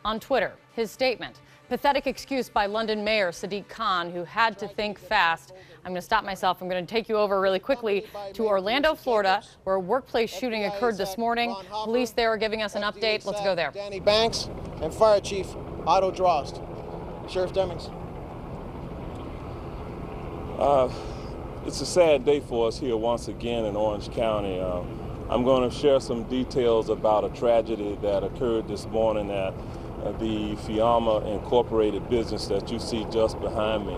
on Twitter. His statement: pathetic excuse by London Mayor Sadiq Khan, who had to think fast. I'm going to stop myself. I'm going to take you over really quickly to Orlando, Florida, where a workplace shooting occurred this morning. Police there are giving us an update. Let's go there. Danny Banks and Fire Chief Otto Drost. Sheriff Demings. It's a sad day for us here once again in Orange County. I'm going to share some details about a tragedy that occurred this morning at the Fiamma Incorporated business that you see just behind me.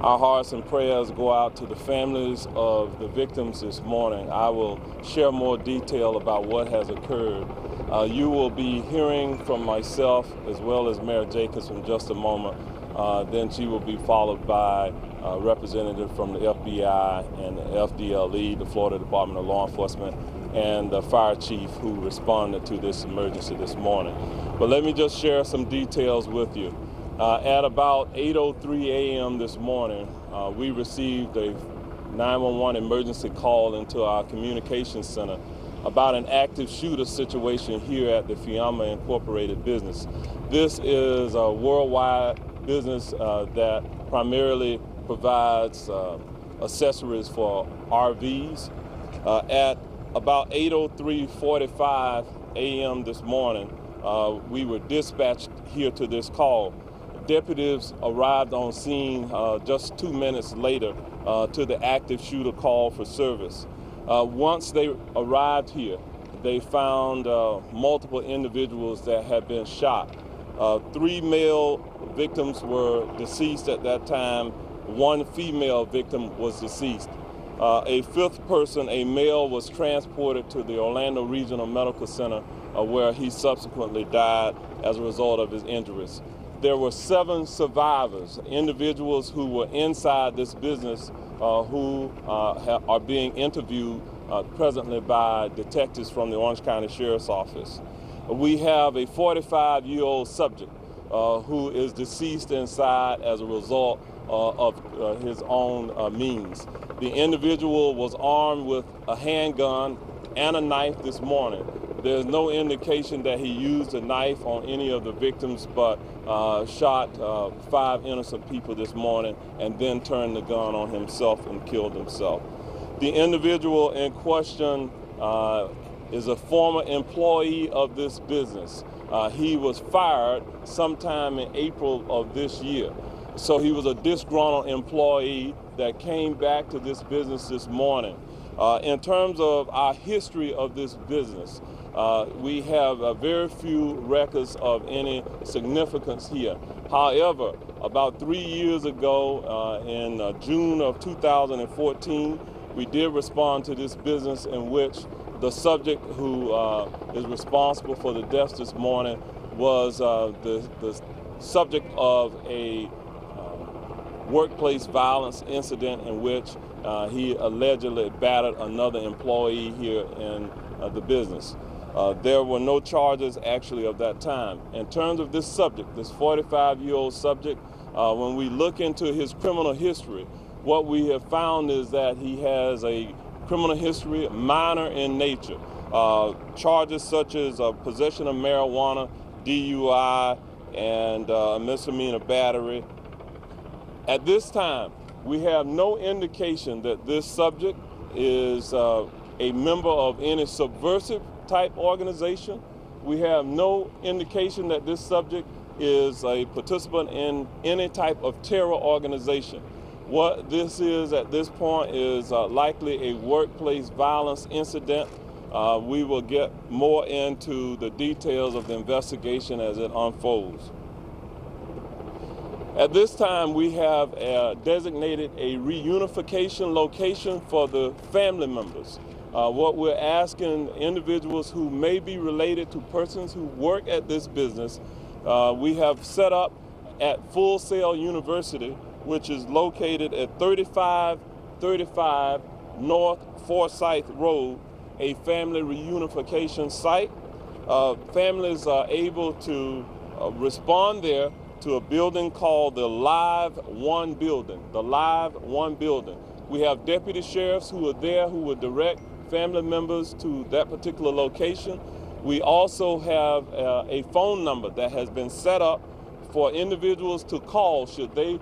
Our hearts and prayers go out to the families of the victims this morning. I will share more detail about what has occurred. You will be hearing from myself as well as Mayor Jacobs in just a moment. Then she will be followed by a representative from the FBI and the FDLE, the Florida Department of Law Enforcement, and the fire chief who responded to this emergency this morning. But let me just share some details with you. At about 8:03 a.m. this morning, we received a 911 emergency call into our communications center about an active shooter situation here at the Fiamma Incorporated business. This is a worldwide business that primarily provides accessories for RVs. At about 8:45 a.m. this morning, we were dispatched here to this call. Deputies arrived on scene just 2 minutes later to the active shooter call for service. Once they arrived here, they found multiple individuals that had been shot. 3 male victims were deceased at that time. 1 female victim was deceased. A 5th person, a male, was transported to the Orlando Regional Medical Center where he subsequently died as a result of his injuries. There were 7 survivors, individuals who were inside this business who are being interviewed presently by detectives from the Orange County Sheriff's Office. We have a 45-year-old subject who is deceased inside as a result of his own means. The individual was armed with a handgun and a knife this morning. There's no indication that he used a knife on any of the victims, but shot 5 innocent people this morning and then turned the gun on himself and killed himself. The individual in question is a former employee of this business. He was fired sometime in April of this year. So he was a disgruntled employee that came back to this business this morning. In terms of our history of this business, we have very few records of any significance here. However, about 3 years ago, in June of 2014, we did respond to this business in which the subject who is responsible for the deaths this morning was the subject of a workplace violence incident in which he allegedly battered another employee here in the business. There were no charges actually of that time. In terms of this subject, this 45-year-old subject, when we look into his criminal history, what we have found is that he has a criminal history minor in nature. Charges such as possession of marijuana, DUI, and misdemeanor battery. At this time, we have no indication that this subject is a member of any subversive type organization. We have no indication that this subject is a participant in any type of terror organization. What this is at this point is likely a workplace violence incident. We will get more into the details of the investigation as it unfolds. At this time, we have designated a reunification location for the family members. What we're asking individuals who may be related to persons who work at this business, we have set up at Full Sail University, which is located at 3535 North Forsyth Road, a family reunification site. Families are able to respond there to a building called the Live One Building, the Live One Building. We have deputy sheriffs who are there who will direct family members to that particular location. We also have a phone number that has been set up for individuals to call should they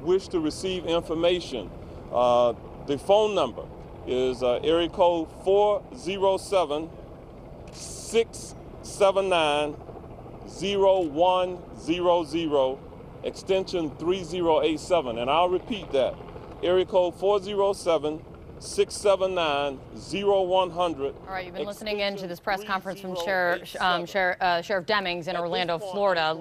wish to receive information. The phone number is area code 407-679-0100, extension 3087. And I'll repeat that, area code 407-679-0100. All right, you've been listening in to this press conference from Sheriff Demings in Orlando, Florida,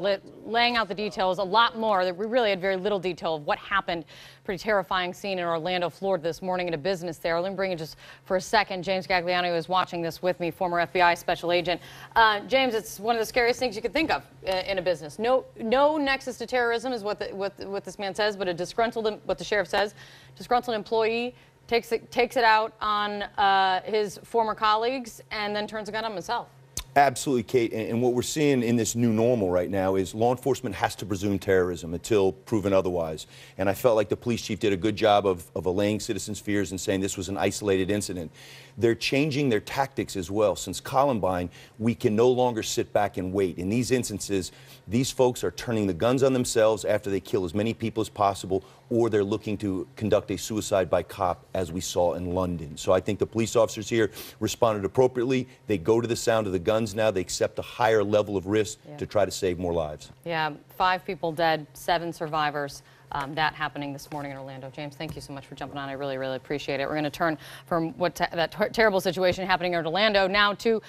laying out the details, a lot more. We really had very little detail of what happened. Pretty terrifying scene in Orlando, Florida this morning in a business there. Let me bring it just for a second. James Gagliano is watching this with me, former FBI special agent. James, it's one of the scariest things you could think of in a business. No nexus to terrorism is what this man says, but what the sheriff says, disgruntled employee takes it out on his former colleagues and then turns a gun on himself. Absolutely, Kate. And what we're seeing in this new normal right now is law enforcement has to presume terrorism until proven otherwise. And I felt like the police chief did a good job of allaying citizens' fears and saying this was an isolated incident. They're changing their tactics as well. Since Columbine, we can no longer sit back and wait. In these instances, these folks are turning the guns on themselves after they kill as many people as possible, or they're looking to conduct a suicide by cop, as we saw in London. So I think the police officers here responded appropriately. They go to the sound of the guns now. They accept a higher level of risk to try to save more lives. Yeah, 5 people dead, 7 survivors. That happening this morning in Orlando. James, thank you so much for jumping on. I really, really appreciate it. We're going to turn from that terrible situation happening in Orlando now to